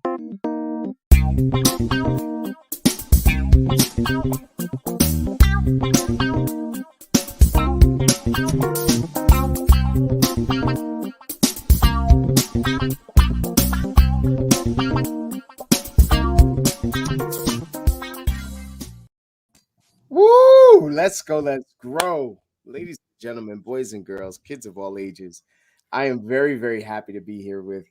Woo! Let's go. Let's grow. Ladies and gentlemen, boys and girls, kids of all ages, I am very, very happy to be here with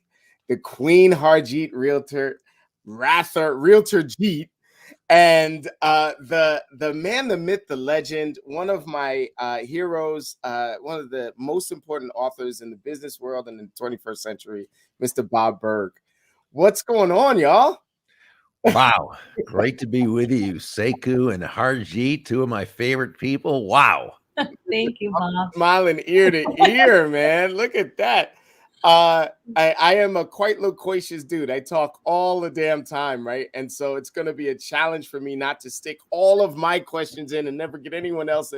the Queen Harjeet Realtor Jeet, and the man, the myth, the legend, one of my heroes, one of the most important authors in the business world in the 21st century, Mr. Bob Burg. What's going on, y'all? Wow. Great to be with you, Sekou and Harjeet, two of my favorite people. Wow. Thank you, Bob. Smiling ear to ear, man. Look at that. I am a quite loquacious dude. I talk all the damn time, right? And so it's going to be a challenge for me not to stick all of my questions in and never get anyone else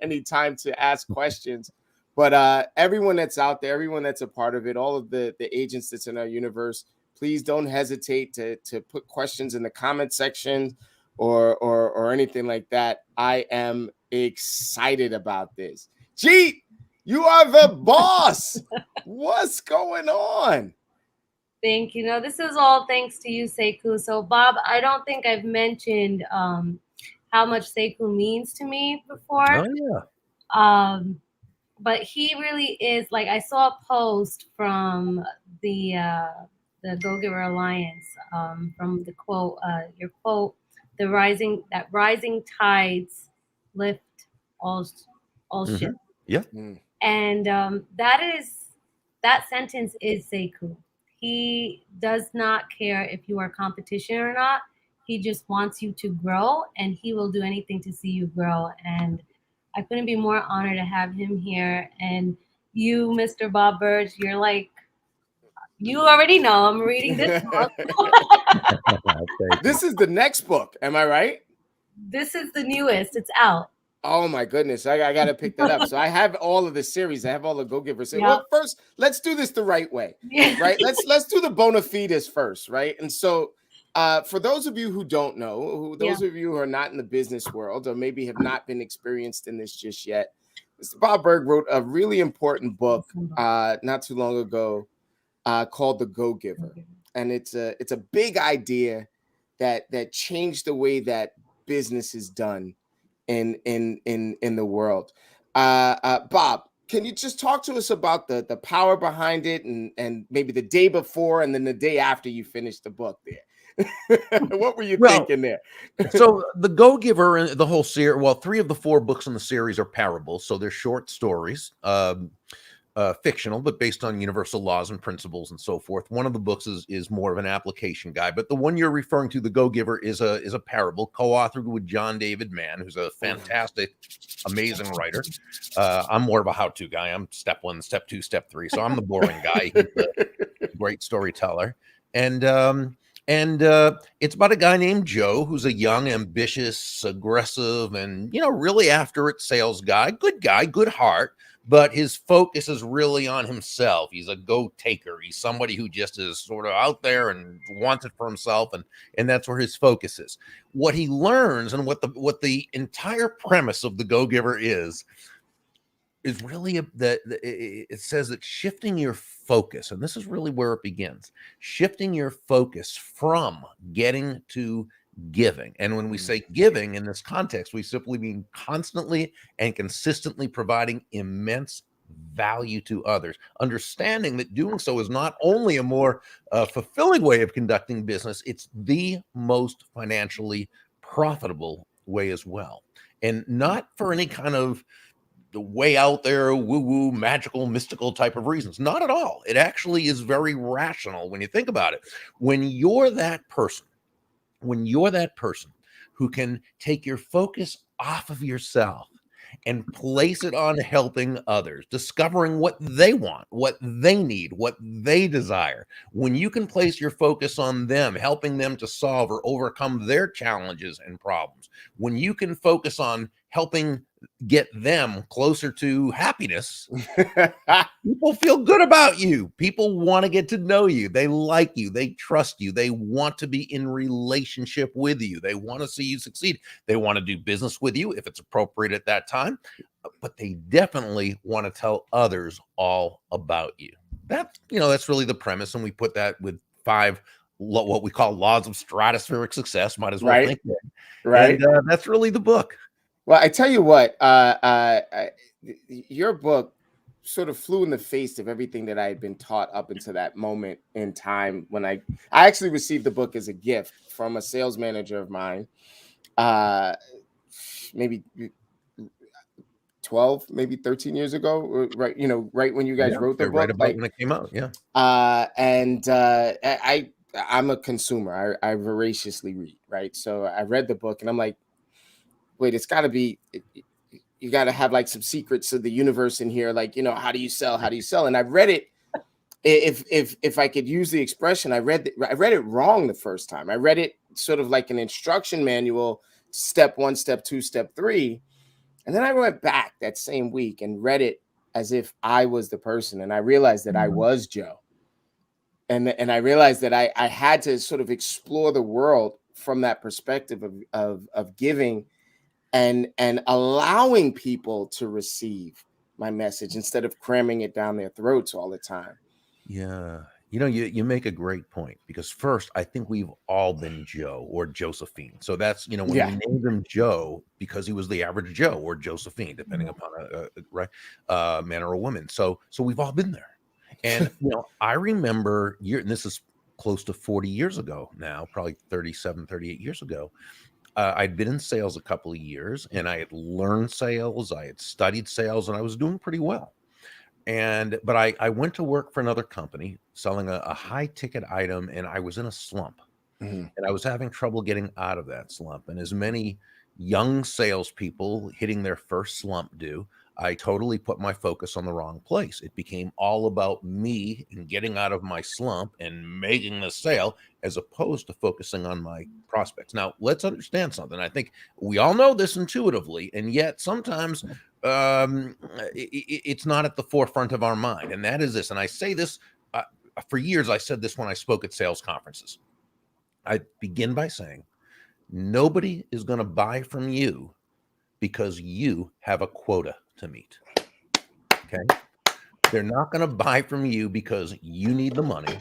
any time to ask questions. But everyone that's out there, everyone that's a part of it, all of the agents that's in our universe, please don't hesitate to put questions in the comment section or anything like that. I am excited about this. Jeet, you are the boss. What's going on? Thank you. No, this is all thanks to you, Sekou. So, Bob, I don't think I've mentioned how much Sekou means to me before. Oh, yeah. But he really is, like, I saw a post from the Go Giver Alliance from the quote, your quote, rising tides lift all ships. Yeah. And that sentence is Sekou. He does not care if you are competition or not. He just wants you to grow, and he will do anything to see you grow. And I couldn't be more honored to have him here. And you, Mr. Bob Burg, you're like, you already know I'm reading this book. This is the next book. Am I right? This is the newest. It's out. Oh my goodness. I got to pick that up. So I have all of the series. I have all the Go Givers. Yep. Well, first, let's do this the right way, right? Let's do the bona fides first, right? And so for those of you who don't know, those of you who are not in the business world or maybe have not been experienced in this just yet, Mr. Bob Burg wrote a really important book not too long ago called The Go Giver. And it's a big idea that changed the way that business is done in the world. Bob, can you just talk to us about the power behind it and maybe the day before and then the day after you finished the book there? What were you thinking there? So the Go Giver and the whole series, well, 3 of the 4 books in the series are parables. So they're short stories, fictional, but based on universal laws and principles and so forth. One of the books is more of an application guide, but the one you're referring to, The Go Giver, is a parable co-authored with John David Mann, who's a fantastic, amazing writer. I'm more of a how-to guy. I'm step 1, step 2, step 3. So I'm the boring guy. He's a great storyteller. And it's about a guy named Joe, who's a young, ambitious, aggressive, and, really after it sales guy, good heart. But his focus is really on himself. He's a go-taker. He's somebody who just is sort of out there and wants it for himself, and that's where his focus is. What he learns and what the entire premise of the Go Giver is really it says that shifting your focus, and this is really where it begins, shifting your focus from getting to giving. And when we say giving in this context, we simply mean constantly and consistently providing immense value to others, understanding that doing so is not only a more fulfilling way of conducting business, it's the most financially profitable way as well. And not for any kind of the way out there, woo-woo, magical, mystical type of reasons. Not at all. It actually is very rational when you think about it. When you're that person who can take your focus off of yourself and place it on helping others, discovering what they want, what they need, what they desire. When you can place your focus on them, helping them to solve or overcome their challenges and problems, when you can focus on helping get them closer to happiness, people feel good about you. People want to get to know you. They like you. They trust you. They want to be in relationship with you. They want to see you succeed. They want to do business with you if it's appropriate at that time. But they definitely want to tell others all about you. That's really the premise. And we put that with 5 what we call laws of stratospheric success. Might as well Right. think that. Right. And that's really the book. Well, I tell you what, your book sort of flew in the face of everything that I had been taught up until that moment in time when I actually received the book as a gift from a sales manager of mine, maybe 12, maybe 13 years ago, right? Right when you guys wrote the Right book, about when it came out. Yeah. I'm a consumer. I voraciously read, right? So I read the book and I'm like, wait, it's got to be, you got to have like some secrets of the universe in here. Like, how do you sell? How do you sell? And I read it. If I could use the expression, I read it wrong the first time. I read it sort of like an instruction manual, step 1, step 2, step 3. And then I went back that same week and read it as if I was the person. And I realized that I was Joe. And I realized that I had to sort of explore the world from that perspective of giving and allowing people to receive my message instead of cramming it down their throats all the time. Yeah. You make a great point, because first, I think we've all been Joe or Josephine. So that's, when we named him Joe because he was the average Joe, or Josephine, depending upon a man or a woman. So we've all been there. And, I remember and this is close to 40 years ago now, probably 37, 38 years ago. I'd been in sales a couple of years, and I had learned sales. I had studied sales, and I was doing pretty well. But I went to work for another company selling a high ticket item, and I was in a slump, and I was having trouble getting out of that slump. And as many young salespeople hitting their first slump do, I totally put my focus on the wrong place. It became all about me and getting out of my slump and making the sale, as opposed to focusing on my prospects. Now, let's understand something. I think we all know this intuitively, and yet sometimes it's not at the forefront of our mind. And that is this. And I say this for years. I said this when I spoke at sales conferences. I begin by saying, nobody is going to buy from you because you have a quota to meet. Okay. They're not going to buy from you because you need the money.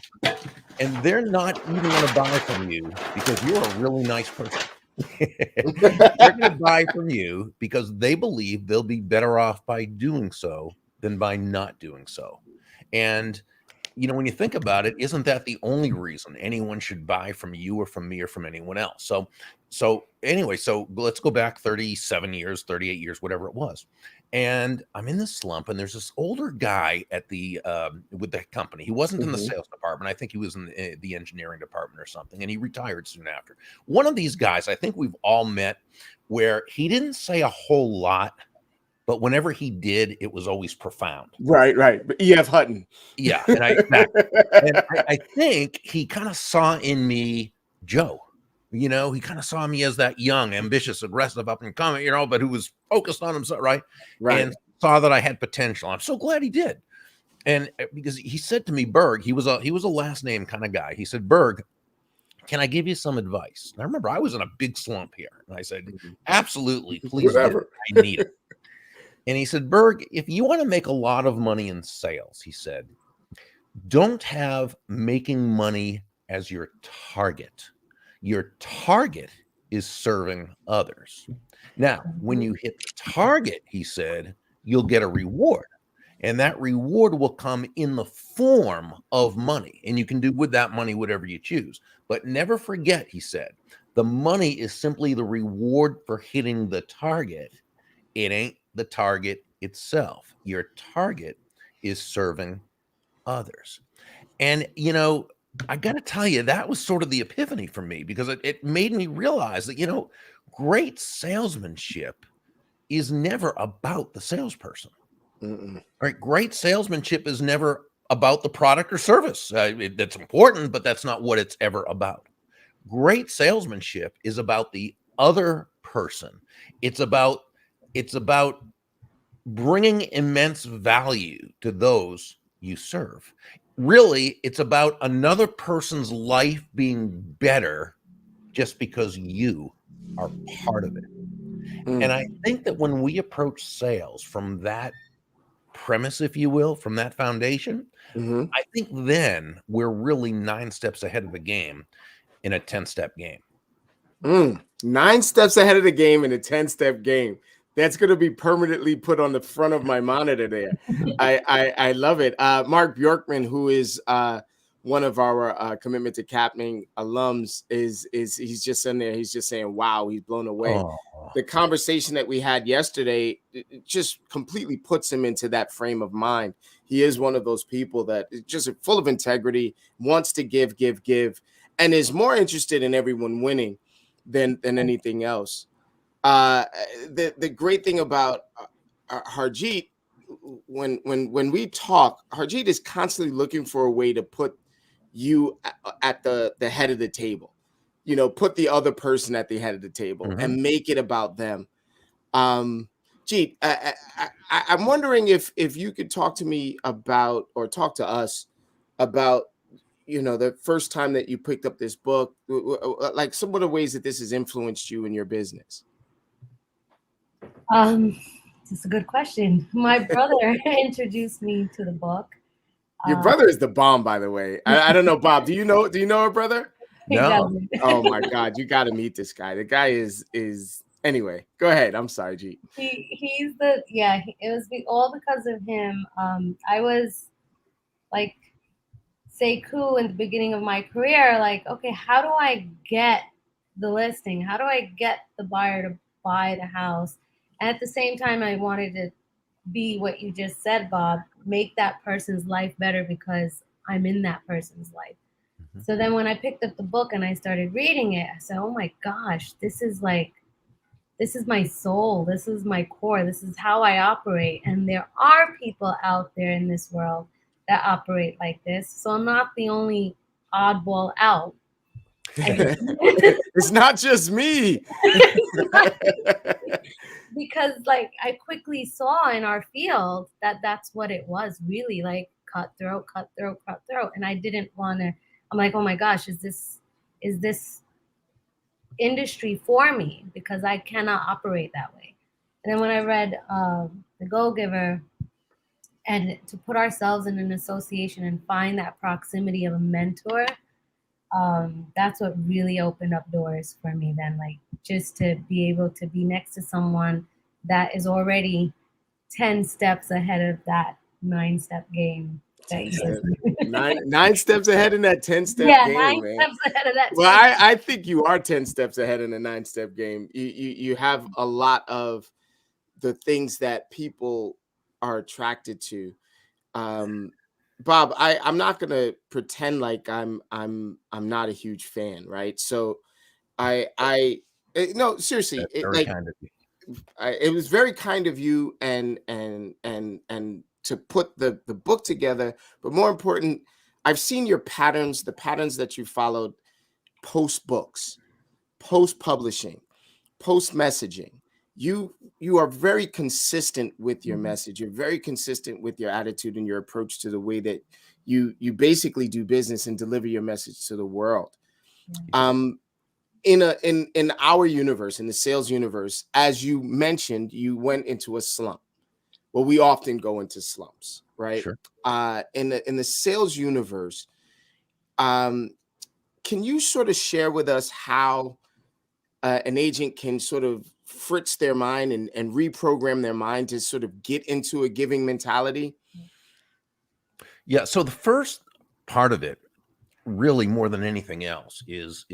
And they're not even going to buy from you because you're a really nice person. They're going to buy from you because they believe they'll be better off by doing so than by not doing so. And when you think about it, isn't that the only reason anyone should buy from you or from me or from anyone else? So anyway, let's go back 37 years, 38 years, whatever it was. And I'm in this slump, and there's this older guy at with the company. He wasn't in the sales department. I think he was in the engineering department or something, and he retired soon after. One of these guys, I think we've all met, where he didn't say a whole lot, but whenever he did, it was always profound. Right. But E.F. Hutton. Yeah. And I think he kind of saw in me Joe. He kind of saw me as that young, ambitious, aggressive, up and coming, but who was focused on himself, right? And saw that I had potential. I'm so glad he did. And because he said to me, Burg, he was a last name kind of guy. He said, Burg, can I give you some advice? And I remember I was in a big slump here. And I said, absolutely, please do. I need it. And he said, Burg, if you want to make a lot of money in sales, he said, don't have making money as your target. Your target is serving others. Now, when you hit the target, he said, you'll get a reward. And that reward will come in the form of money. And you can do with that money whatever you choose. But never forget, he said, the money is simply the reward for hitting the target. It ain't the target itself. Your target is serving others. And, I got to tell you, that was sort of the epiphany for me, because it made me realize that, great salesmanship is never about the salesperson. Right? Great salesmanship is never about the product or service. That's important, but that's not what it's ever about. Great salesmanship is about the other person. It's about It's about bringing immense value to those you serve. Really, it's about another person's life being better just because you are part of it. And I think that when we approach sales from that premise, if you will, from that foundation, I think then we're really 9 steps ahead of the game in a 10-step game. 9 steps ahead of the game in a 10-step game. That's going to be permanently put on the front of my monitor there. I love it. Mark Bjorkman, who is one of our Commitment to Captaining alums, is he's just in there. He's just saying, wow, he's blown away. Oh. The conversation that we had yesterday, it just completely puts him into that frame of mind. He is one of those people that is just full of integrity, wants to give, and is more interested in everyone winning than anything else. The great thing about Harjeet, when we talk, Harjeet is constantly looking for a way to put you at the head of the table, put the other person at the head of the table and make it about them. Jeet, I'm wondering if you could talk to me about, or talk to us about, the first time that you picked up this book, like some of the ways that this has influenced you in your business. It's a good question. My brother introduced me to the book. Your brother is the bomb, by the way. I don't know, Bob. Do you know her brother? No. Oh my God, you got to meet this guy. The guy is anyway. Go ahead. I'm sorry, G. He's it was all because of him. I was like, Sekou in the beginning of my career, like, okay, how do I get the listing? How do I get the buyer to buy the house? And at the same time, I wanted to be what you just said, Bob, make that person's life better because I'm in that person's life. So then when I picked up the book and I started reading it, I said, oh my gosh, this is my soul. This is my core. This is how I operate. And there are people out there in this world that operate like this. So I'm not the only oddball out. It's not just me. Because like I quickly saw in our field that that's what it was, really, like cutthroat. And I didn't want to, I'm like, oh my gosh, is this industry for me? Because I cannot operate that way. And then when I read The Go-Giver, and to put ourselves in an association and find that proximity of a mentor, that's what really opened up doors for me then. Like, just to be able to be next to someone that is already 10 steps ahead of that 9-step game. Nine steps ahead in that 10-step game, 9 man. steps ahead of that. Well, I think you are 10 steps ahead in the 9-step game. You have a lot of the things that people are attracted to. Bob, I'm not gonna pretend like I'm not a huge fan, right? So no, seriously, it was very kind of you and to put the book together. But more important, I've seen your patterns, the patterns that you followed post books, post publishing, post messaging. You are very consistent with your message. You're very consistent with your attitude and your approach to the way that you basically do business and deliver your message to the world. In our universe, in the sales universe, as you mentioned, you went into a slump. Well, we often go into slumps, right? Sure. In the sales universe, can you sort of share with us how an agent can sort of fritz their mind and reprogram their mind to sort of get into a giving mentality? Yeah. So the first part of it, really more than anything else, is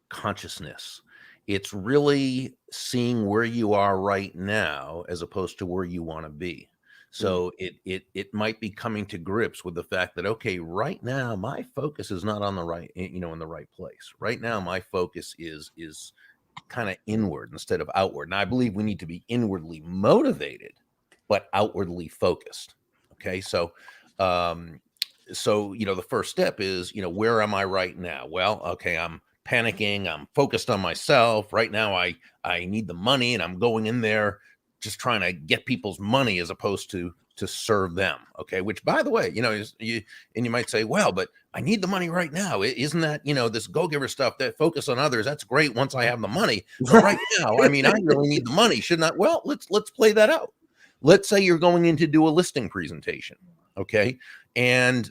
consciousness. It's really seeing where you are right now as opposed to where you want to be. So it might be coming to grips with the fact that, okay, right now my focus is not on the right, in the right place. Right now my focus is kind of inward instead of outward. And I believe we need to be inwardly motivated, but outwardly focused. Okay. So, the first step is, where am I right now? Well, okay, I'm panicking. I'm focused on myself right now. I need the money and I'm going in there just trying to get people's money as opposed to serve them. Okay. Which, by the way, you might say, well, but I need the money right now. Isn't that, this go-giver stuff, that focus on others, that's great once I have the money. But right now, I mean, I really need the money. Shouldn't I? Well, let's play that out. Let's say you're going in to do a listing presentation. Okay. And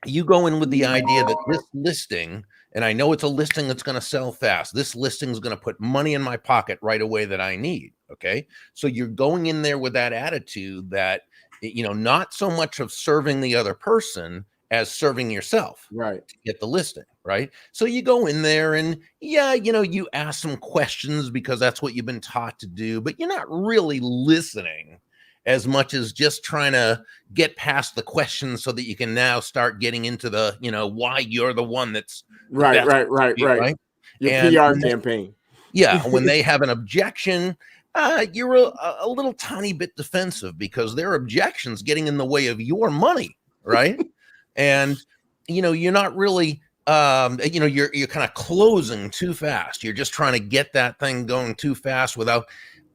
you go in with the idea that this listing, and I know it's a listing that's going to sell fast. This listing is going to put money in my pocket right away that I need. Okay. So you're going in there with that attitude that, not so much of serving the other person as serving yourself, right, to get the listing, right? So you go in there and you ask some questions because that's what you've been taught to do, but you're not really listening as much as just trying to get past the questions so that you can now start getting into the, why you're the one that's right. Your and PR campaign. Yeah, when they have an objection, you're a little tiny bit defensive because their objection's getting in the way of your money, right? And you're not really, you're kind of closing too fast. You're just trying to get that thing going too fast without.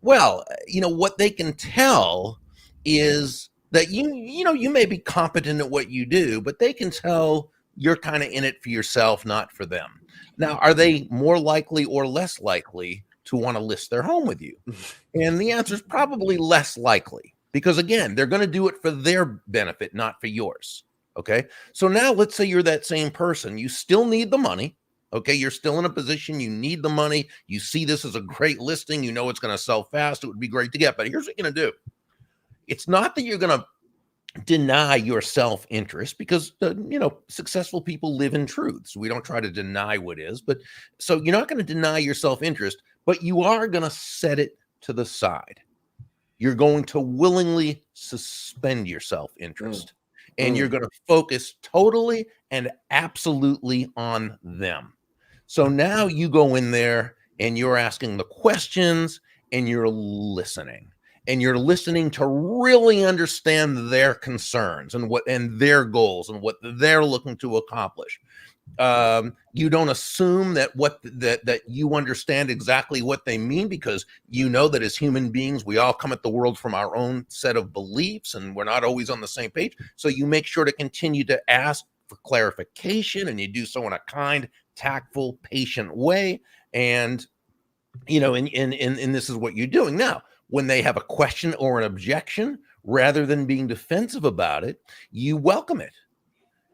Well, what they can tell is that you may be competent at what you do, but they can tell you're kind of in it for yourself, not for them. Now, are they more likely or less likely to want to list their home with you? And the answer is probably less likely because, again, they're going to do it for their benefit, not for yours. Okay. So now let's say you're that same person. You still need the money. Okay. You're still in a position. You need the money. You see this as a great listing. You know it's going to sell fast. It would be great to get. But here's what you're going to do. It's not that you're going to deny your self-interest because successful people live in truths. We don't try to deny what is, but so you're not going to deny your self-interest, but you are going to set it to the side. You're going to willingly suspend your self-interest and you're going to focus totally and absolutely on them. So now you go in there and you're asking the questions and you're listening. And you're listening to really understand their concerns and their goals and what they're looking to accomplish. You don't assume that you understand exactly what they mean because you know that as human beings, we all come at the world from our own set of beliefs and we're not always on the same page. So you make sure to continue to ask for clarification and you do so in a kind, tactful, patient way. And, and this is what you're doing now. When they have a question or an objection, rather than being defensive about it, you welcome it.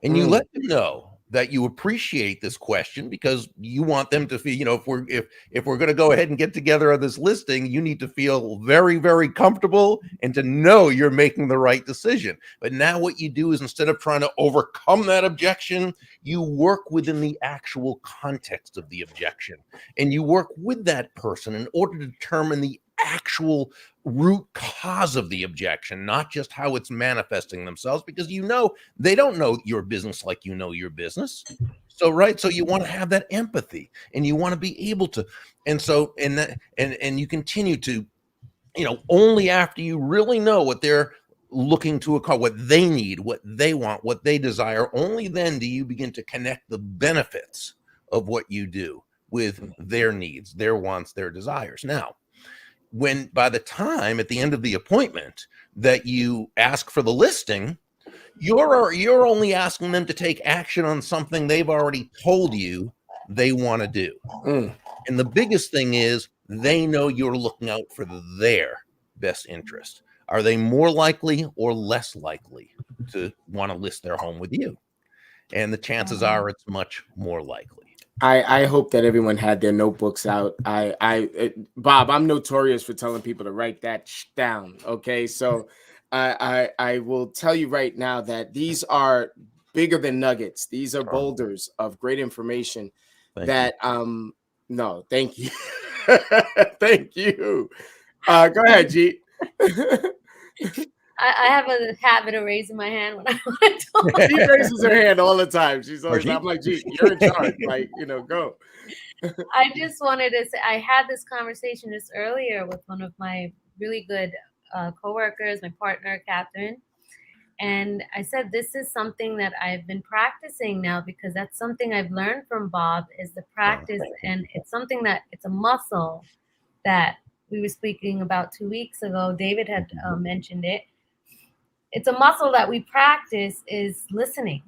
And you let them know that you appreciate this question because you want them to feel, if we're going to go ahead and get together on this listing, you need to feel very, very comfortable and to know you're making the right decision. But now what you do is instead of trying to overcome that objection, you work within the actual context of the objection and you work with that person in order to determine the actual root cause of the objection, not just how it's manifesting themselves, because they don't know your business like you know your business. So you want to have that empathy and you want to be able to, and you continue to, only after you really know what they're looking to accomplish, what they need, what they want, what they desire, only then do you begin to connect the benefits of what you do with their needs, their wants, their desires. Now, when by the time at the end of the appointment that you ask for the listing, you're only asking them to take action on something they've already told you they want to do. And the biggest thing is they know you're looking out for their best interest. Are they more likely or less likely to want to list their home with you? And the chances are it's much more likely. I hope that everyone had their notebooks out. Bob, I'm notorious for telling people to write that down. Okay, so I will tell you right now that these are bigger than nuggets. These are boulders of great information. Thank you. Thank you. Go ahead, Jeet. I have a habit of raising my hand when I want to talk. She raises her hand all the time. She's always, I'm like, Jeet, you're in charge. Like, go. I just wanted to say, I had this conversation just earlier with one of my really good coworkers, my partner, Catherine. And I said, this is something that I've been practicing now because that's something I've learned from Bob is the practice. And it's something that it's a muscle that we were speaking about 2 weeks ago, David had mentioned it. It's a muscle that we practice is listening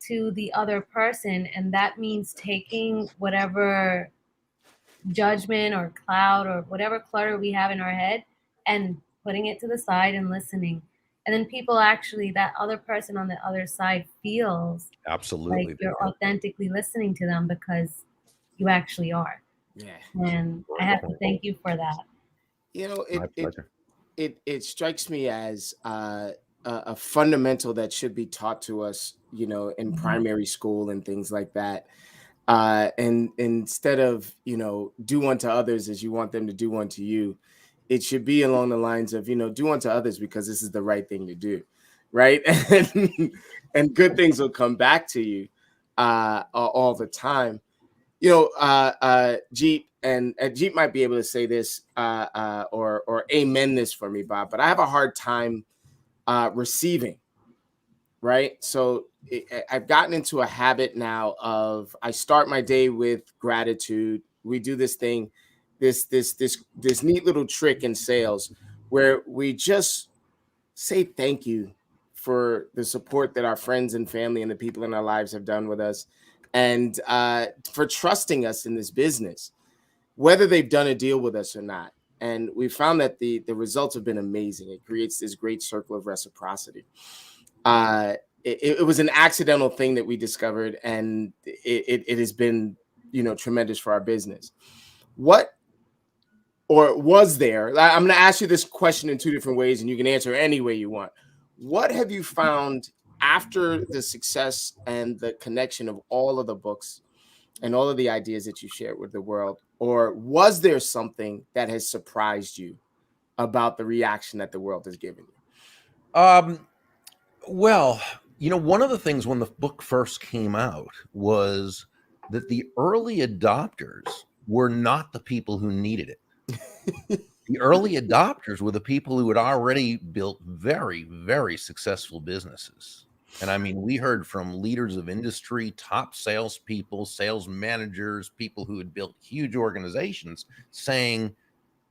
to the other person. And that means taking whatever judgment or cloud or whatever clutter we have in our head and putting it to the side and listening. And then people actually, that other person on the other side feels Absolutely. like you're authentically listening to them because you actually are. Yeah. And I have to thank you for that. You know, My pleasure. it strikes me as a fundamental that should be taught to us, you know, in primary school and things like that. And instead of, you know, do unto others as you want them to do unto you, it should be along the lines of, you know, do unto others because this is the right thing to do, right? And good things will come back to you all the time. You know, Jeet and Jeet might be able to say this or amen this for me, Bob. But I have a hard time receiving. Right, so I've gotten into a habit now of I start my day with gratitude. We do this thing, this neat little trick in sales where we just say thank you for the support that our friends and family and the people in our lives have done with us, and for trusting us in this business, whether they've done a deal with us or not. And we found that the results have been amazing. It creates this great circle of reciprocity. It was an accidental thing that we discovered, and it has been, you know, tremendous for our business. What or was there? I'm going to ask you this question in two different ways, and you can answer any way you want. What have you found after the success and the connection of all of the books and all of the ideas that you shared with the world, or was there something that has surprised you about the reaction that the world has given you? Well, you know, one of the things when the book first came out was that the early adopters were not the people who needed it. The early adopters were the people who had already built very, very successful businesses. And I mean, we heard from leaders of industry, top salespeople, sales managers, people who had built huge organizations saying,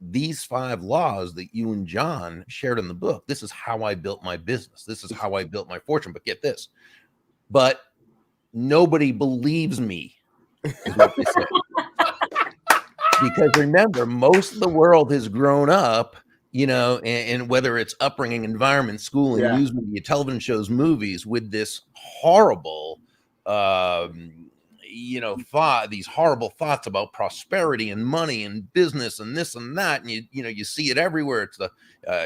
these 5 laws that you and John shared in the book, this is how I built my business. This is how I built my fortune. But get this, but nobody believes me, is what they said. Because remember, most of the world has grown up, you know, and whether it's upbringing, environment, schooling, news media, television shows, movies, with this horrible, you know, these horrible thoughts about prosperity and money and business and this and that. And you know, you see it everywhere. It's the,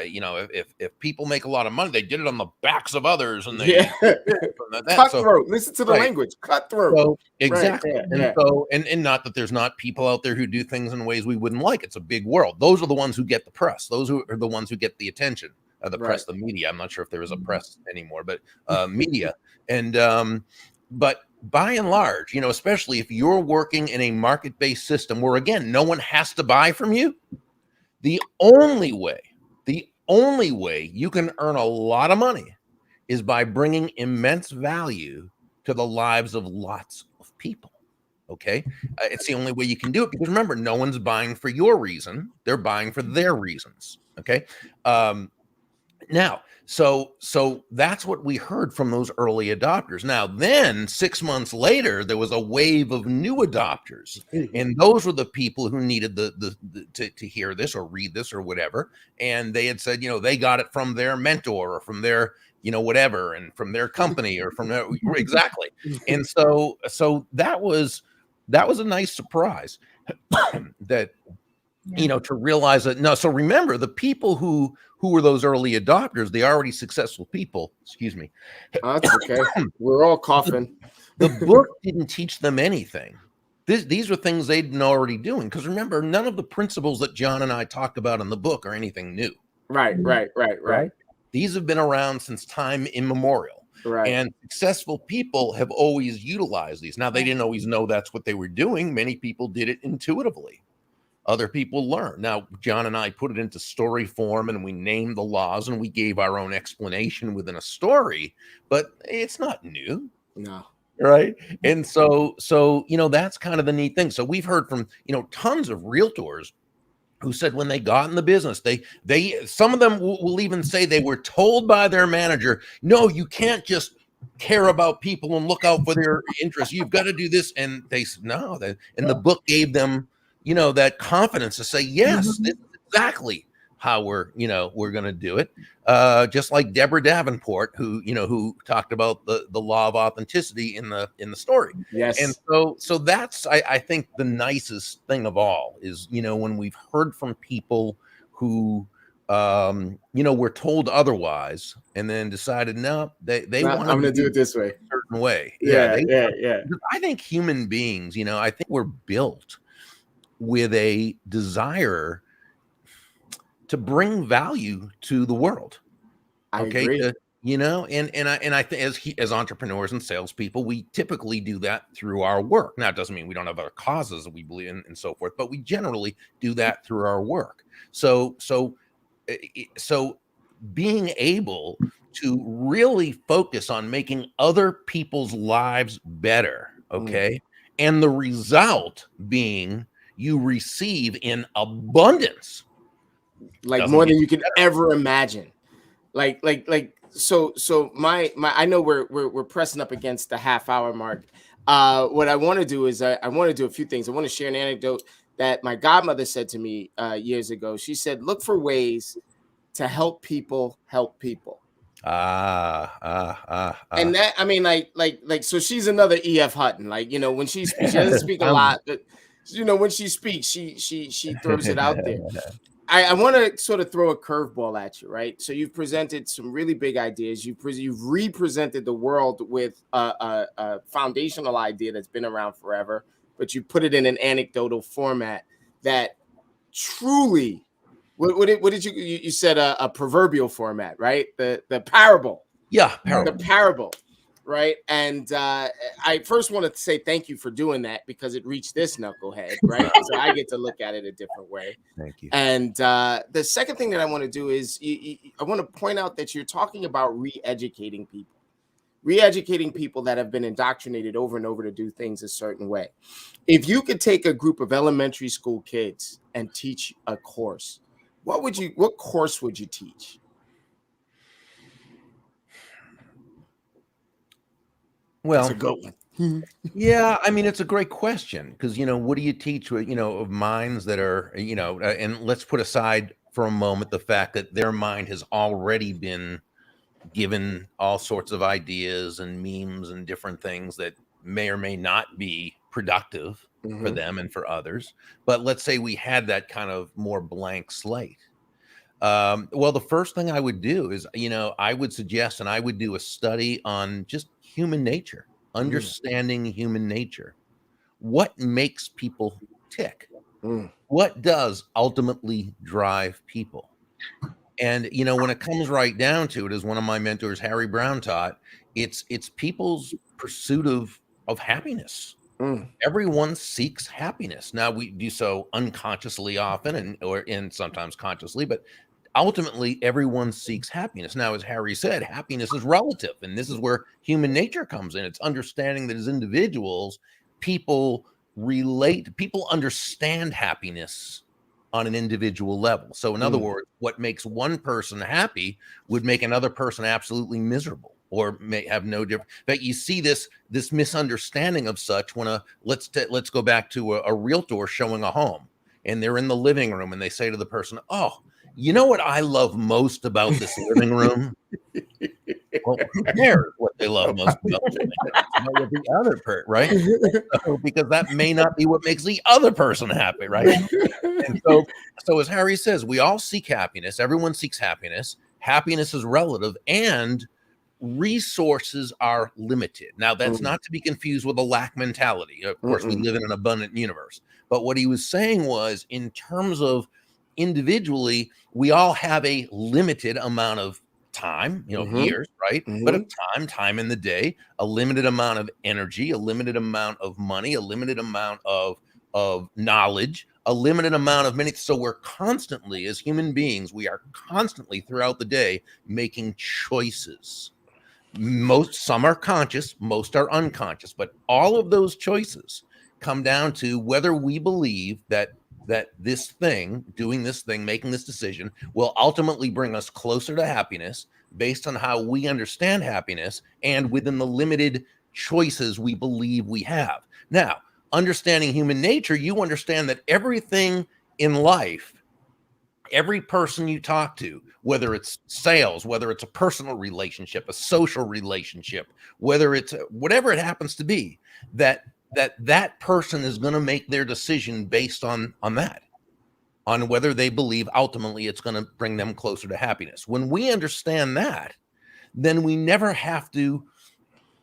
you know, if people make a lot of money, they did it on the backs of others, and they cutthroat. Listen to the language, cutthroat. So, exactly. Right, and so, and not that there's not people out there who do things in ways we wouldn't like. It's a big world. Those are the ones who get the press. Those who are the ones who get the attention. The press, the media. I'm not sure if there is a press anymore, but media. And but by and large, you know, especially if you're working in a market-based system where, again, no one has to buy from you, the only way you can earn a lot of money is by bringing immense value to the lives of lots of people. Okay, it's the only way you can do it, because remember, no one's buying for your reason; they're buying for their reasons. Okay, now, so that's what we heard from those early adopters. Now, then 6 months later, there was a wave of new adopters, and those were the people who needed to hear this or read this or whatever. And they had said, you know, they got it from their mentor or from their, you know, whatever, and from their company or from their, exactly. And so that was a nice surprise that. You know, to realize that. No, so remember, the people who were those early adopters, the already successful people, excuse me. That's okay. We're all coughing. The book didn't teach them anything. These were things they'd been already doing. Because remember, none of the principles that John and I talk about in the book are anything new. Right. These have been around since time immemorial. Right. And successful people have always utilized these. Now, they didn't always know that's what they were doing. Many people did it intuitively. Other people learn. Now, John and I put it into story form, and we named the laws, and we gave our own explanation within a story, but it's not new. No. Right. And so, you know, that's kind of the neat thing. So we've heard from, you know, tons of realtors who said when they got in the business, some of them will even say they were told by their manager, no, you can't just care about people and look out for their interests. You've got to do this. And they said, no. And the book gave them, that confidence to say, yes, this is exactly how we're going to do it. Just like Deborah Davenport, who talked about the law of authenticity in the story. Yes. And so that's, I think, the nicest thing of all is, when we've heard from people who, were told otherwise and then decided, no, they want I'm going to do it this way. A certain way. Yeah. I think human beings, I think we're built with a desire to bring value to the world. I agree. And I think as entrepreneurs and salespeople, we typically do that through our work. Now, it doesn't mean we don't have other causes that we believe in and so forth, but we generally do that through our work. So being able to really focus on making other people's lives better, okay, and the result being you receive in abundance, like more than you could ever imagine. So my I know we're pressing up against the half-hour mark. What I want to do is I want to do a few things. I want to share an anecdote that my godmother said to me years ago. She said, look for ways to help people help people. And that, I mean, like so she's another E.F. Hutton. Like, when she speaks, she doesn't speak a lot, but when she speaks, she throws it out there. I want to sort of throw a curveball at you, right? So you've presented some really big ideas. You've represented the world with a foundational idea that's been around forever, but you put it in an anecdotal format that truly, what did you said a proverbial format, right? The parable. Yeah, the parable. Right. And I first want to say thank you for doing that because it reached this knucklehead. Right. So I get to look at it a different way. Thank you. And the second thing that I want to do is I want to point out that you're talking about re-educating people that have been indoctrinated over and over to do things a certain way. If you could take a group of elementary school kids and teach a course, what course would you teach? Well, that's a good one. Yeah, I mean, it's a great question because, what do you teach, of minds that are, and let's put aside for a moment the fact that their mind has already been given all sorts of ideas and memes and different things that may or may not be productive for them and for others. But let's say we had that kind of more blank slate. Well, the first thing I would do is, I would suggest and I would do a study on just human nature, understanding human nature. What makes people tick? What does ultimately drive people? And, when it comes right down to it, as one of my mentors, Harry Brown, taught, it's people's pursuit of happiness. Everyone seeks happiness. Now, we do so unconsciously often and sometimes consciously, but ultimately everyone seeks happiness. Now, as Harry said, happiness is relative, and this is where human nature comes in. It's understanding that as individuals, people understand happiness on an individual level. So in other words, what makes one person happy would make another person absolutely miserable or may have no different. But you see this misunderstanding of such when let's go back to a realtor showing a home, and they're in the living room and they say to the person, "Oh, you know what I love most about this living room?" Well, who cares what they love most about the living room? It's about what the other person, right? Because that may not be what makes the other person happy, right? And so as Harry says, we all seek happiness. Everyone seeks happiness. Happiness is relative, and resources are limited. Now, that's not to be confused with a lack mentality. Of course, we live in an abundant universe. But what he was saying was, in terms of individually, we all have a limited amount of time, years, right? But of time in the day, a limited amount of energy, a limited amount of money, a limited amount of knowledge, a limited amount of minutes. So we're constantly, as human beings, we are constantly throughout the day making choices. Some are conscious, most are unconscious, but all of those choices come down to whether we believe that that this thing, doing this thing, making this decision will ultimately bring us closer to happiness based on how we understand happiness and within the limited choices we believe we have. Now, understanding human nature, you understand that everything in life, every person you talk to, whether it's sales, whether it's a personal relationship, a social relationship, whether it's whatever it happens to be, that person is going to make their decision based on that, on whether they believe ultimately it's going to bring them closer to happiness. When we understand that, then we never have to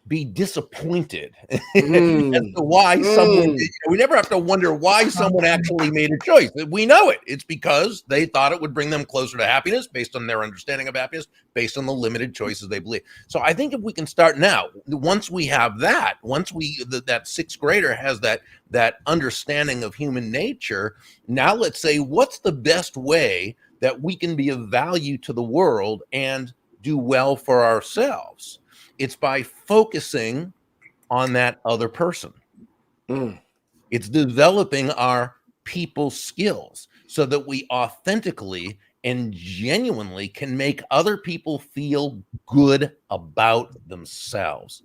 be disappointed as to why someone, we never have to wonder why someone actually made a choice. We know it. It's because they thought it would bring them closer to happiness based on their understanding of happiness, based on the limited choices they believe. So I think if we can start now, once we have that, once that sixth grader has that understanding of human nature, now let's say, what's the best way that we can be of value to the world and do well for ourselves? It's by focusing on that other person. It's developing our people skills so that we authentically and genuinely can make other people feel good about themselves.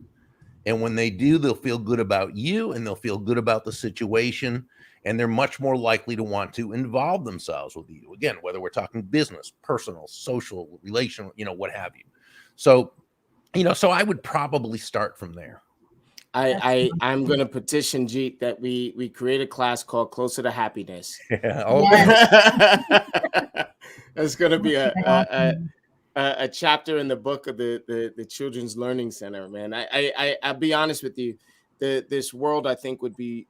And when they do, they'll feel good about you and they'll feel good about the situation. And they're much more likely to want to involve themselves with you. Again, whether we're talking business, personal, social, relational, what have you. So I would probably start from there. I'm going to petition Jeet that we create a class called Closer to Happiness. It's going to be a chapter in the book of the Children's Learning Center, man. I'll be honest with you. This world, I think, would be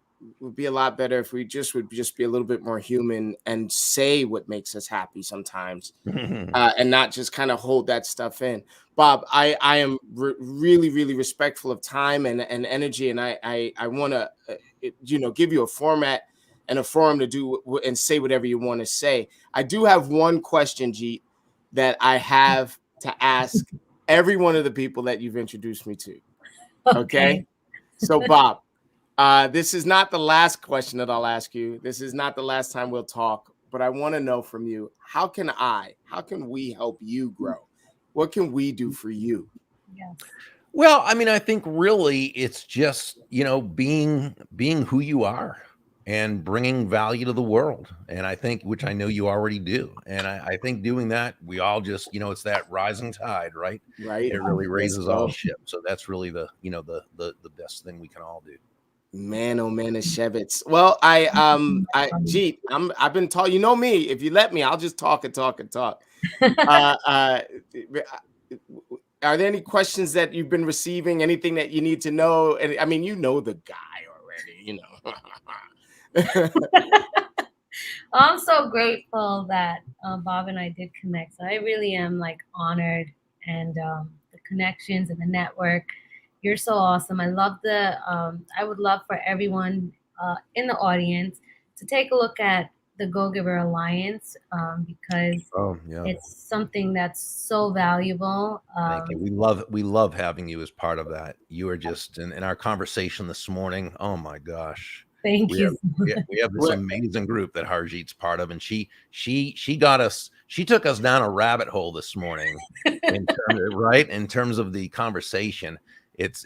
a lot better if we would just be a little bit more human and say what makes us happy sometimes, and not just kind of hold that stuff in. Bob, I am really, really respectful of time and energy, and I want to give you a format and a forum to do and say whatever you want to say. I do have one question, Jeet, that I have to ask every one of the people that you've introduced me to. Okay? So, Bob, this is not the last question that I'll ask you. This is not the last time we'll talk, but I want to know from you, how can we help you grow? What can we do for you? Yes. Well, I mean, I think really it's just, being who you are and bringing value to the world. And I think, which I know you already do. And I think doing that, we all just, it's that rising tide, right? Right. It really raises all ships. So that's really the best thing we can all do. Man, oh man, Shevitz. Well, Jeet, I've been taught, me, if you let me, I'll just talk and talk and talk. Are there any questions that you've been receiving? Anything that you need to know? And I mean, the guy already, I'm so grateful that Bob and I did connect. So I really am honored, and the connections and the network. You're so awesome. I would love for everyone in the audience to take a look at the Go-Giver Alliance, because it's something that's so valuable. Thank you. We love having you as part of that. You are just in our conversation this morning. Oh my gosh. Thank you. We have this amazing group that Harjeet's part of, and she took us down a rabbit hole this morning in terms of the conversation. It's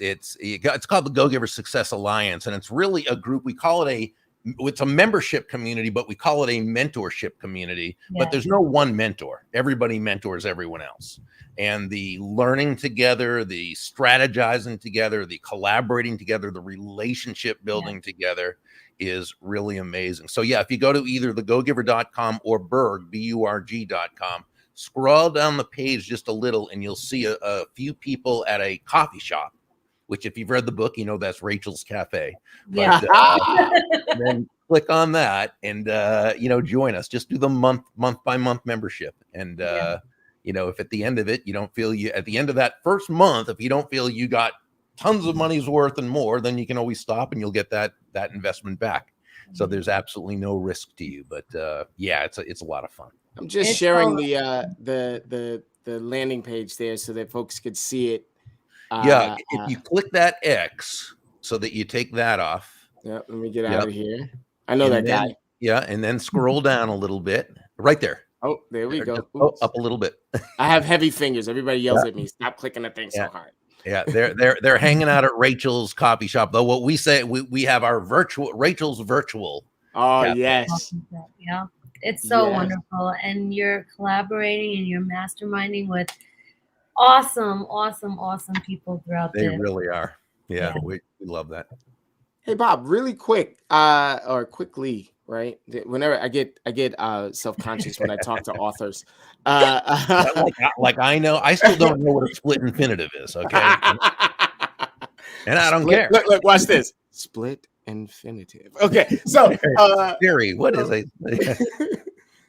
called the Go-Giver Success Alliance, and it's really a group. We call it it's a membership community, but we call it a mentorship community. Yes. But there's no one mentor. Everybody mentors everyone else. And the learning together, the strategizing together, the collaborating together, the relationship building together is really amazing. So if you go to either thegogiver.com or Burg, BURG.com, scroll down the page just a little and you'll see a few people at a coffee shop, which if you've read the book, that's Rachel's Cafe. But then click on that and, join us. Just do the month by month membership. And, if at the end of it, at the end of that first month, if you don't feel you got tons of money's worth and more, then you can always stop and you'll get that investment back. So there's absolutely no risk to you. But it's a lot of fun. I'm just sharing the landing page there so that folks could see it. If you click that X so that you take that off. Yeah, let me get out of here. I know that guy. Yeah, and then scroll down a little bit. Right there. Oh, there we go. Just up a little bit. I have heavy fingers. Everybody yells at me. Stop clicking the thing so hard. Yeah, they're hanging out at Rachel's coffee shop. Though what we say, we have our Rachel's virtual. Oh cafe. yes. Yeah. It's so wonderful. And you're collaborating and you're masterminding with awesome people throughout They really are. Yeah. We love that. Hey Bob, really quick, or quickly, right? Whenever I get self-conscious when I talk to authors. Like I know, I still don't know what a split infinitive is, okay? And I don't care. Look, watch this. Split infinitive. Okay, so Siri, what is a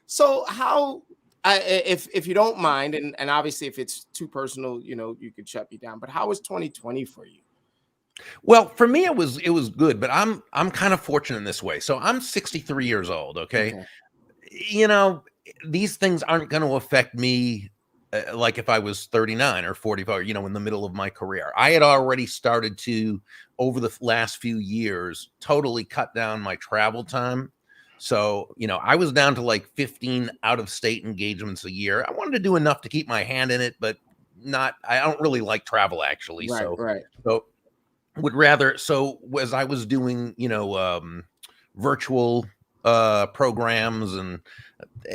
so how if you don't mind, and obviously if it's too personal, you could shut me down, but how was 2020 for you? Well, for me, it was good, but I'm kind of fortunate in this way. So I'm 63 years old. Okay. These things aren't going to affect me like if I was 39 or 45, in the middle of my career. I had already started to, over the last few years, totally cut down my travel time. So, I was down to like 15 out of state engagements a year. I wanted to do enough to keep my hand in it, but I don't really like travel actually. Right. So would rather, so as I was doing, virtual programs, and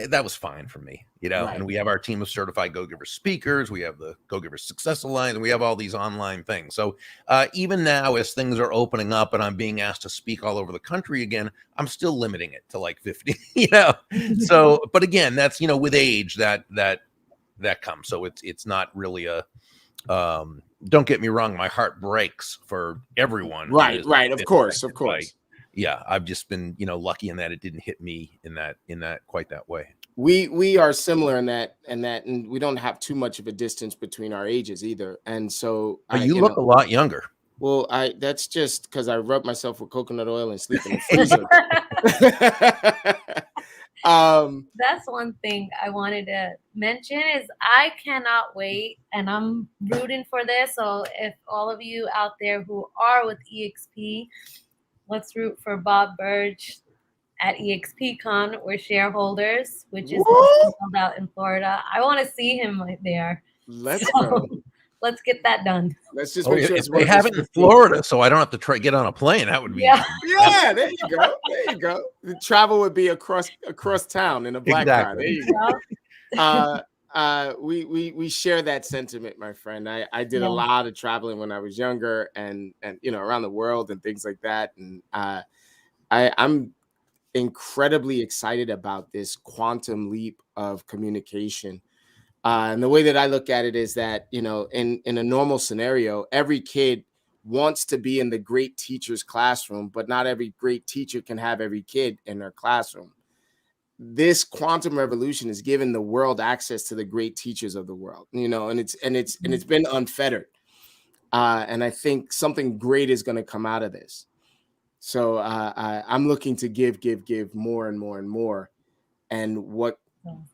that was fine for me, and we have our team of certified Go-Giver speakers, we have the Go-Giver Success Alliance, and we have all these online things. So even now, as things are opening up and I'm being asked to speak all over the country again, I'm still limiting it to like 50, so, but again, that's, with age that comes. So it's not really a, don't get me wrong, my heart breaks for everyone. Right. Of course. Yeah, I've just been, lucky in that it didn't hit me in that quite that way. We are similar in that, and we don't have too much of a distance between our ages either. And so you look a lot younger. Well, that's just because I rub myself with coconut oil and sleep in the freezer. That's one thing I wanted to mention is I cannot wait, and I'm rooting for this. So if all of you out there who are with EXP, let's root for Bob Burg at EXPCon. We're shareholders, which is held out in Florida. I want to see him right there. Let's go. Let's get that done. Let's just make sure they have it in Florida, so I don't have to get on a plane. That would be yeah. There you go. The travel would be across town in a black car. There you go. We share that sentiment, my friend. I did a lot of traveling when I was younger, and around the world and things like that. And I'm incredibly excited about this quantum leap of communication. And the way that I look at it is that, in a normal scenario, every kid wants to be in the great teacher's classroom, but not every great teacher can have every kid in their classroom. This quantum revolution has given the world access to the great teachers of the world, and it's been unfettered. And I think something great is going to come out of this. So I'm looking to give more and more and more. And what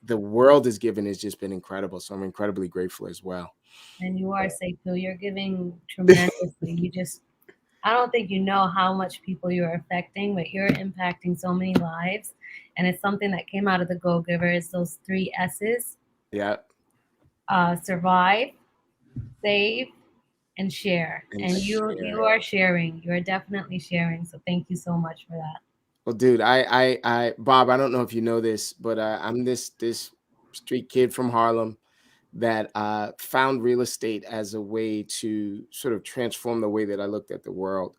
the world has given has just been incredible. So I'm incredibly grateful as well. And you are, Sekou. You're giving tremendously. I don't think you know how much people you're affecting, but you're impacting so many lives. And it's something that came out of the Go-Givers, those 3 S's. Yeah. Survive, save, and share. And you are sharing. You are definitely sharing. So thank you so much for that. Well, dude, I Bob, I don't know if you know this, but I'm this street kid from Harlem that found real estate as a way to sort of transform the way that I looked at the world.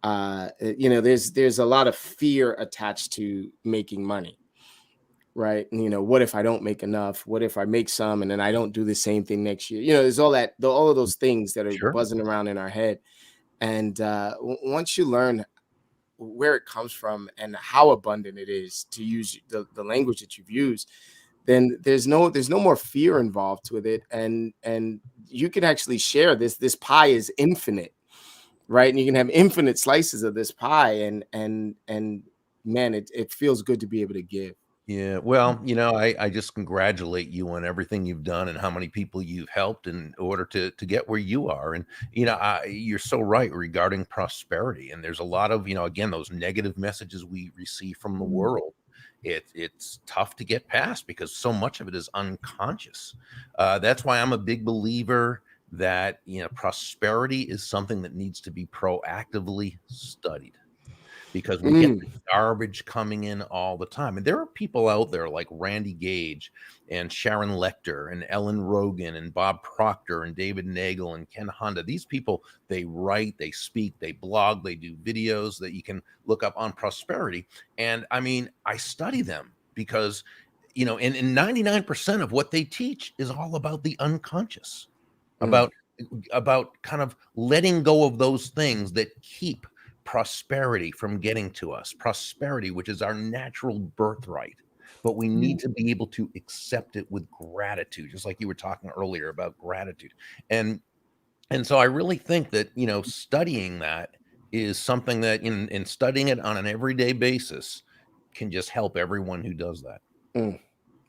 There's a lot of fear attached to making money, right? And, what if I don't make enough? What if I make some and then I don't do the same thing next year? There's all of those things that are buzzing around in our head. And once you learn where it comes from and how abundant it is, to use the language that you've used, then there's no more fear involved with it, and you can actually share this pie is infinite, right? And you can have infinite slices of this pie, and man, it feels good to be able to give. Yeah, well, I just congratulate you on everything you've done and how many people you've helped in order to get where you are. And you're so right regarding prosperity. And there's a lot of again those negative messages we receive from the Mhm. world. It's tough to get past because so much of it is unconscious. That's why I'm a big believer that prosperity is something that needs to be proactively studied because we get Mm. the garbage coming in all the time. And there are people out there like Randy Gage and Sharon Lecter and Ellen Rogan and Bob Proctor and David Nagel and Ken Honda. These people, they write, they speak, they blog, they do videos that you can look up on prosperity. And I mean, I study them because, and 99% of what they teach is all about the unconscious, Mm. about kind of letting go of those things that keep prosperity from getting to us, prosperity, which is our natural birthright. But we need to be able to accept it with gratitude, just like you were talking earlier about gratitude. And so I really think that, studying that is something that in studying it on an everyday basis can just help everyone who does that. Mm.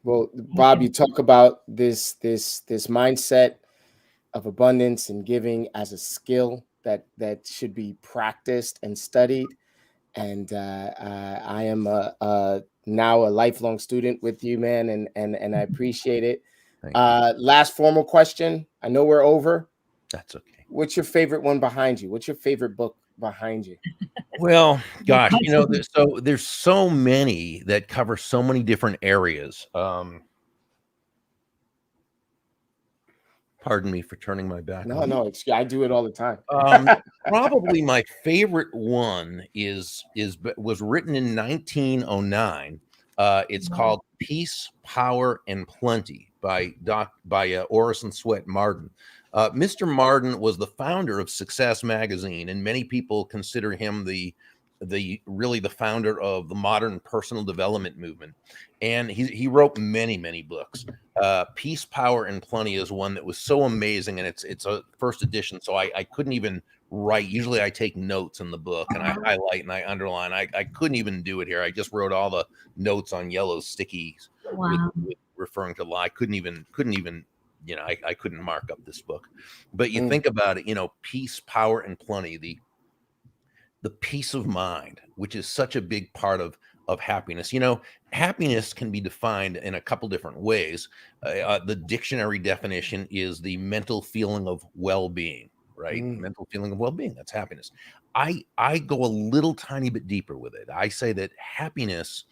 Well, Bob, you talk about this mindset of abundance and giving as a skill that should be practiced and studied. And I am now a lifelong student with you, man, and I appreciate it. Thank you. Last formal question. I know we're over. That's okay. What's your favorite one behind you? What's your favorite book behind you? Well, Good gosh, question. there's so many that cover so many different areas. Pardon me for turning my back No, on you. no, I do it all the time. Probably my favorite one was written in 1909. It's Wow. called Peace, Power, and Plenty by Orison Swett Marden. Mr. Marden was the founder of Success Magazine, and many people consider him the really the founder of the modern personal development movement. And he wrote many books. Peace, Power, and Plenty is one that was so amazing, and it's a first edition, so I couldn't even write. Usually, I take notes in the book and I highlight and I underline. I couldn't even do it here. I just wrote all the notes on yellow stickies Wow. with referring to law. I couldn't even I couldn't mark up this book. But you Mm, think about it, peace, power, and plenty. The peace of mind, which is such a big part of happiness. Happiness can be defined in a couple different ways. The dictionary definition is the mental feeling of well-being, right? mm, Mental feeling of well-being, that's happiness. I go a little tiny bit deeper with it. I say that happiness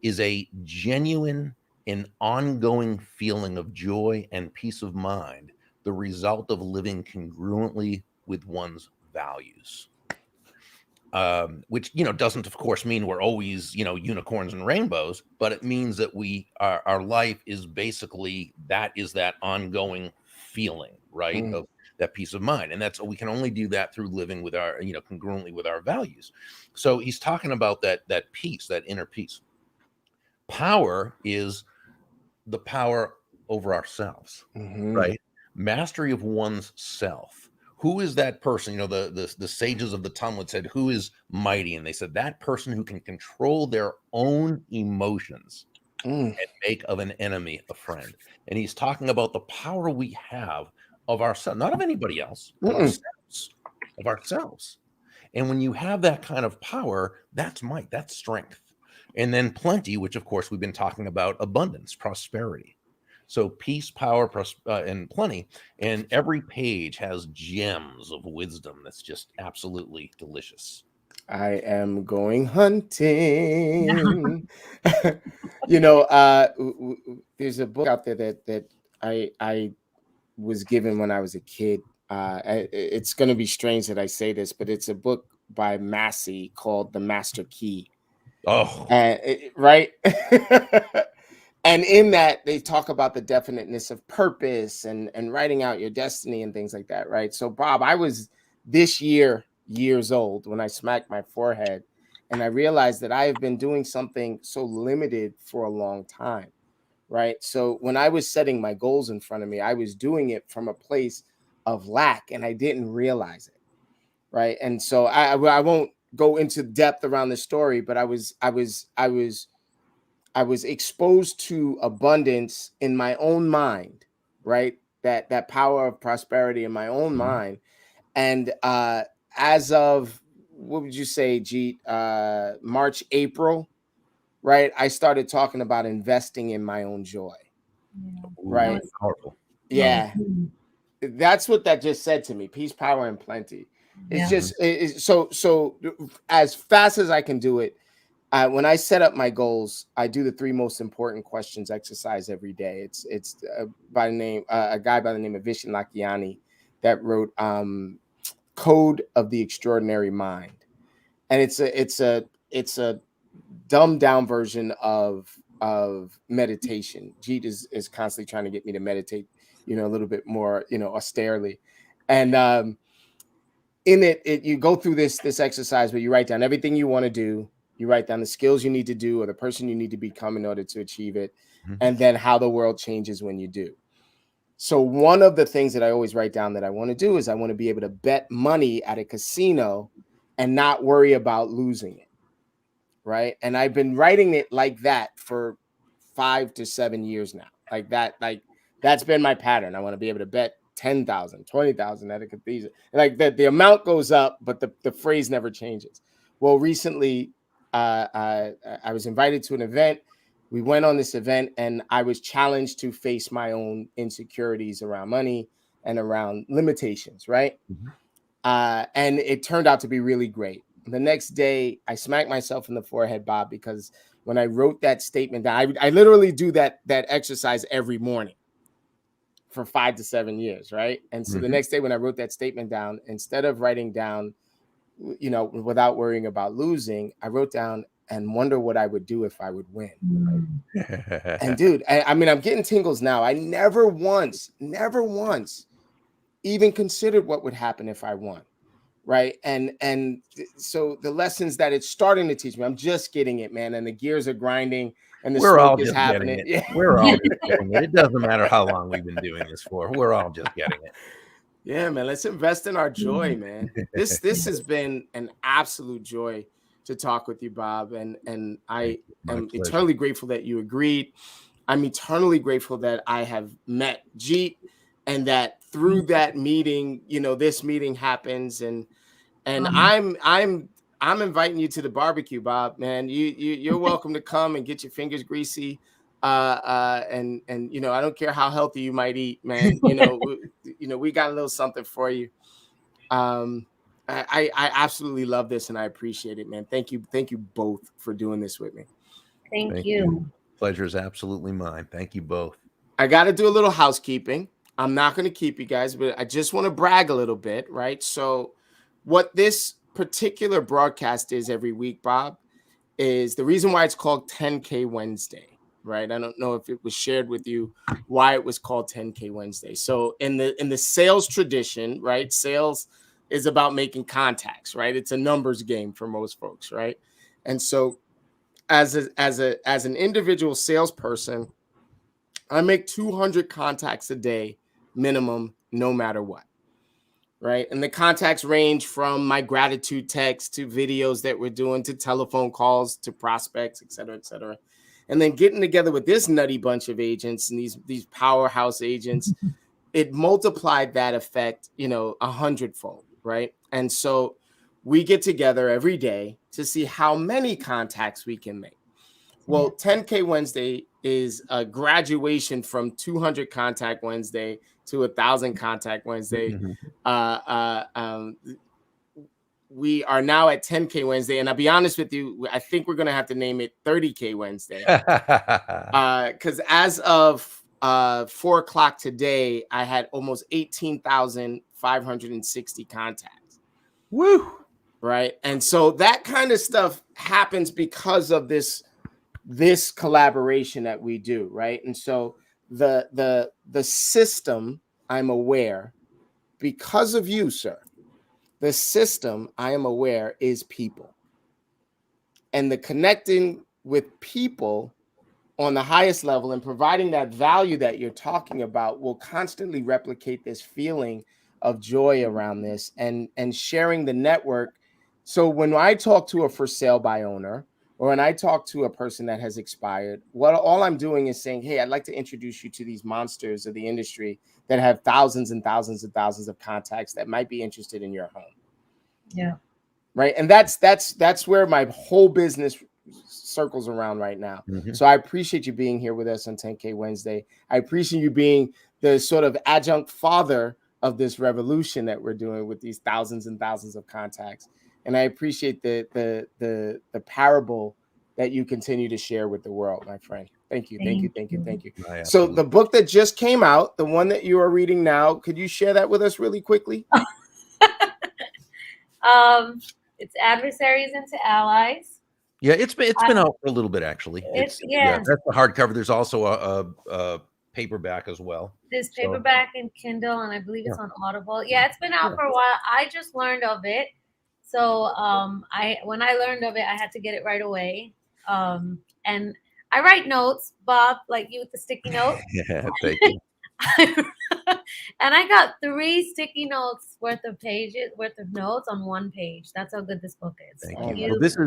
is a genuine and ongoing feeling of joy and peace of mind, the result of living congruently with one's values. Which doesn't of course mean we're always unicorns and rainbows, but it means that our life is basically that ongoing feeling, right, mm, of that peace of mind. And that's we can only do that through living with our congruently with our values. So he's talking about that peace, that inner peace. Power is the power over ourselves, mhm, right? Mastery of one's self. Who is that person? The sages of the Talmud said, "Who is mighty?" And they said that person who can control their own emotions mm, and make of an enemy a friend. And he's talking about the power we have of ourselves, not of anybody else, but mm. ourselves, of ourselves. And when you have that kind of power, that's might, that's strength. And then plenty, which of course we've been talking about, abundance, prosperity. So peace, power, and plenty. And every page has gems of wisdom that's just absolutely delicious. I am going hunting. There's a book out there that I was given when I was a kid. It's going to be strange that I say this, but it's a book by Massey called The Master Key. Oh, And right. And in that they talk about the definiteness of purpose and writing out your destiny and things like that, right? So Bob, I was this years old when I smacked my forehead and I realized that I have been doing something so limited for a long time, right? So when I was setting my goals in front of me, I was doing it from a place of lack and I didn't realize it, right? And so I won't go into depth around the story, but I was exposed to abundance in my own mind, right? That power of prosperity in my own mind. And as of, what would you say, Jeet, March, April, right? I started talking about investing in my own joy, right? Powerful. Yeah. That's what that just said to me. Peace, power, and plenty. It's just so as fast as I can do it. When I set up my goals, I do the 3 most important questions exercise every day. It's by the name a guy by the name of Vishen Lakhiani that wrote Code of the Extraordinary Mind, and it's a dumbed down version of meditation. Jeet is constantly trying to get me to meditate, a little bit more, austerely, and in it you go through this exercise where you write down everything you want to do. You write down the skills you need to do or the person you need to become in order to achieve it, and then how the world changes when you do. So one of the things that I always write down that I want to do is I want to be able to bet money at a casino and not worry about losing it, right? And I've been writing it like that for 5 to 7 years now. Like that's been my pattern. I want to be able to bet 10,000, 20,000 at a cathedral. Like the amount goes up, but the phrase never changes. Well, recently, I was invited to an event. We went on this event, and I was challenged to face my own insecurities around money and around limitations, right? And it turned out to be really great. The next day, I smacked myself in the forehead, Bob, because when I wrote that statement down, I literally do that exercise every morning for 5 to 7 years, right? And so the next day when I wrote that statement down, instead of writing down, without worrying about losing, I wrote down and wonder what I would do if I would win. And dude, I mean, I'm getting tingles now. I never once even considered what would happen if I won. Right. And so the lessons that it's starting to teach me, I'm just getting it, man. And the gears are grinding and the smoke is happening. Yeah. We're all just getting it. It doesn't matter how long we've been doing this for. We're all just getting it. Yeah, man. Let's invest in our joy, man. This has been an absolute joy to talk with you, Bob. And I am eternally grateful that you agreed. I'm eternally grateful that I have met Jeet, and that through that meeting, this meeting happens, and I'm inviting you to the barbecue, Bob, man. You're welcome to come and get your fingers greasy. And I don't care how healthy you might eat, man. We got a little something for you. I absolutely love this, and I appreciate it, man. Thank you both for doing this with me. Thank you. Pleasure is absolutely mine. Thank you both. I got to do a little housekeeping. I'm not going to keep you guys, but I just want to brag a little bit, right? So what this particular broadcast is every week, Bob, is the reason why it's called 10K Wednesday, right? I don't know if it was shared with you why it was called 10K Wednesday. So in the sales tradition, right? Sales is about making contacts, right? It's a numbers game for most folks, right? And so as an individual salesperson, I make 200 contacts a day minimum, no matter what. Right. And the contacts range from my gratitude text to videos that we're doing to telephone calls to prospects, et cetera, et cetera. And then getting together with this nutty bunch of agents and these powerhouse agents, it multiplied that effect, 100-fold. Right. And so we get together every day to see how many contacts we can make. Well, 10K Wednesday is a graduation from 200 Contact Wednesday to 1,000 Contact Wednesday. We are now at 10K Wednesday, and I'll be honest with you, I think we're going to have to name it 30K Wednesday. Because as of 4 o'clock today, I had almost 18,560 contacts. Woo! Right, and so that kind of stuff happens because of this collaboration that we do, right? And so the system, I'm aware, because of you, sir, the system, I am aware, is people. And the connecting with people on the highest level and providing that value that you're talking about will constantly replicate this feeling of joy around this and sharing the network. So when I talk to a for sale by owner, or when I talk to a person that has expired, what all I'm doing is saying, hey, I'd like to introduce you to these monsters of the industry that have thousands and thousands and thousands of contacts that might be interested in your home. Yeah. Right. And that's where my whole business circles around right now. Mhm. So I appreciate you being here with us on 10K Wednesday. I appreciate you being the sort of adjunct father of this revolution that we're doing with these thousands and thousands of contacts. And I appreciate the parable that you continue to share with the world, my friend. Thank you. Thank you. Thank you. Thank you. So the book that just came out, the one that you are reading now, could you share that with us really quickly? It's Adversaries into Allies. Yeah, it's been out for a little bit, actually. It's that's the hardcover. There's also a paperback as well. There's paperback and Kindle, and I believe it's on Audible. Yeah, it's been out for a while. I just learned of it, so when I learned of it, I had to get it right away. And I write notes, Bob, like you with the sticky note. Yeah, thank you. And I got 3 sticky notes worth of notes on 1 page. That's how good this book is. Thank you. Well, this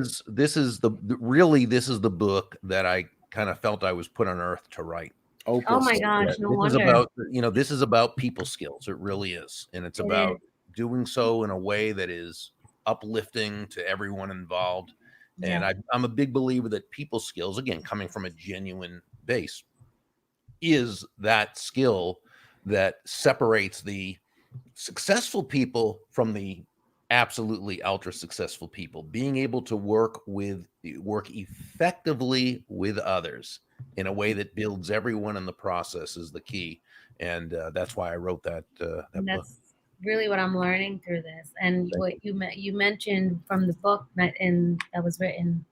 is the book that I kind of felt I was put on earth to write. Oh my gosh, no wonder. This is about, this is about people skills. It really is. And it's about doing so in a way that is uplifting to everyone involved. And I'm a big believer that people skills, again, coming from a genuine base, is that skill that separates the successful people from the absolutely ultra successful people. Being able to work effectively with others in a way that builds everyone in the process is the key. And that's why I wrote that book. Really what I'm learning through this. And what you mentioned from the book that was written,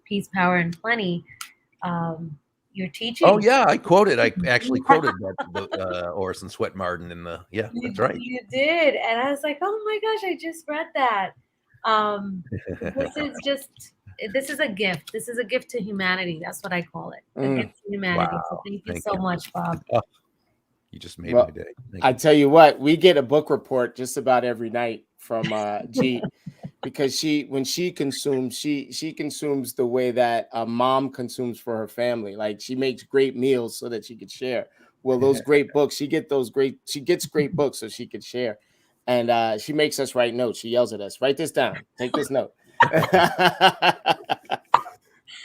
Peace, Power, and Plenty, you're teaching. Oh yeah, I actually quoted that Orson Swett Martin in the that's right. You did, and I was like, oh my gosh, I just read that. This is a gift. This is a gift to humanity. That's what I call it. A gift to humanity. Wow. So thank you so much, Bob. You just made my day. I tell you what, we get a book report just about every night from Jeet. Because when she consumes, she consumes the way that a mom consumes for her family. Like she makes great meals so that she could share. Well, those great books, she gets great books so she could share. And she makes us write notes. She yells at us, write this down, take this note.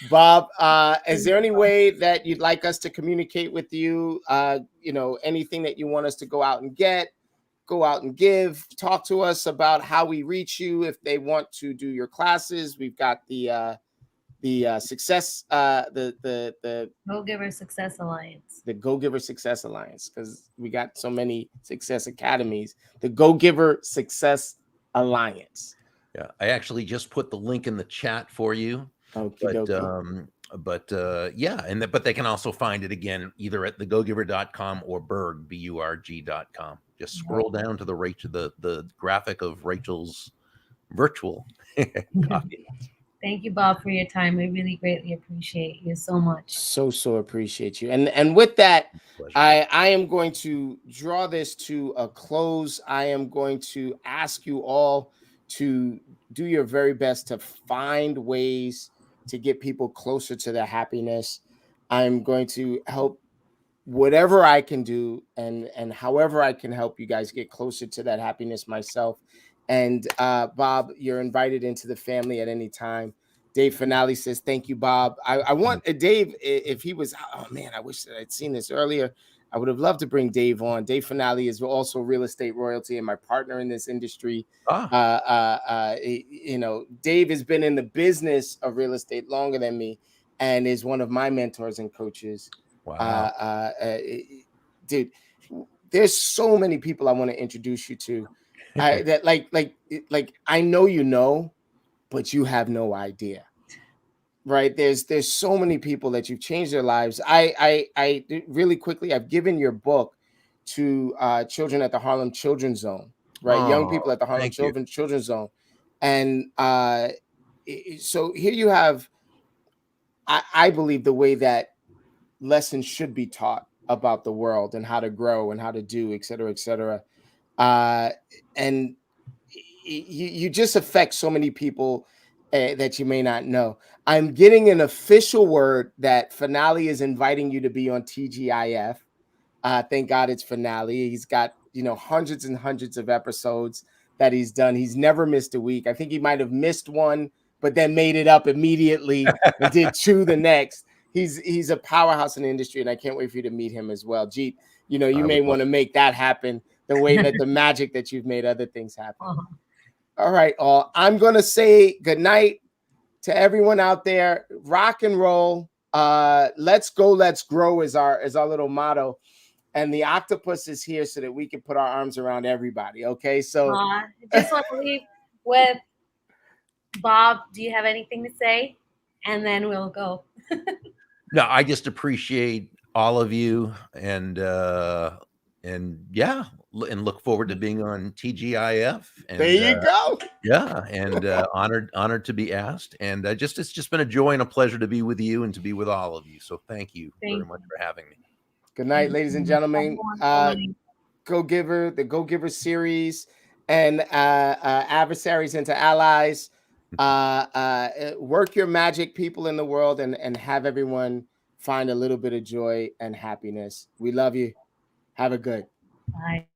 Bob, is there any way that you'd like us to communicate with you? Anything that you want us to go out and give, talk to us about how we reach you if they want to do your classes. We've got the success, the Go-Giver Success Alliance. The Go-Giver Success Alliance, because we got so many success academies. The Go-Giver Success Alliance. Yeah, I actually just put the link in the chat for you. Okay, but they can also find it again either at thegogiver.com or Burg, BURG.com. Just scroll down to the graphic of Rachel's virtual copy. Thank you, Bob, for your time. We really greatly appreciate you so much. So appreciate you. And with that, I am going to draw this to a close. I am going to ask you all to do your very best to find ways to get people closer to their happiness. I'm going to help whatever I can do and however I can help you guys get closer to that happiness myself. And Bob, you're invited into the family at any time. Dave Finale says, thank you, Bob. I want Dave, if he was, oh man, I wish that I'd seen this earlier. I would have loved to bring Dave on. Dave Finale is also real estate royalty and my partner in this industry. Dave has been in the business of real estate longer than me and is one of my mentors and coaches. Wow. Dude, there's so many people I want to introduce you to. I know, but you have no idea. Right. There's so many people that you've changed their lives. I really quickly, I've given your book to children at the Harlem Children's Zone, right? Young people at the Harlem Children's Zone. And so here you have, I believe, the way that lessons should be taught about the world and how to grow and how to do, et cetera, et cetera. And you just affect so many people that you may not know. I'm getting an official word that Finale is inviting you to be on TGIF. Thank God it's Finale. He's got, hundreds and hundreds of episodes that he's done. He's never missed a week. I think he might have missed one, but then made it up immediately and did two the next. He's a powerhouse in the industry, and I can't wait for you to meet him as well. Jeet, you may want to make that happen the way that the magic that you've made other things happen. All right, all. I'm going to say good night to everyone out there. Rock and roll. Let's go, let's grow is our little motto. And the octopus is here so that we can put our arms around everybody. Okay, so I just want to leave with Bob. Do you have anything to say? And then we'll go. No, I just appreciate all of you, and yeah, and look forward to being on TGIF. And, there you go. Yeah, and honored to be asked, and it's just been a joy and a pleasure to be with you and to be with all of you. So thank you very much for having me. Good night, ladies and gentlemen. Go Giver, the Go Giver series, and Adversaries into Allies. Work your magic, people in the world, and have everyone find a little bit of joy and happiness. We love you. Have a good. Bye.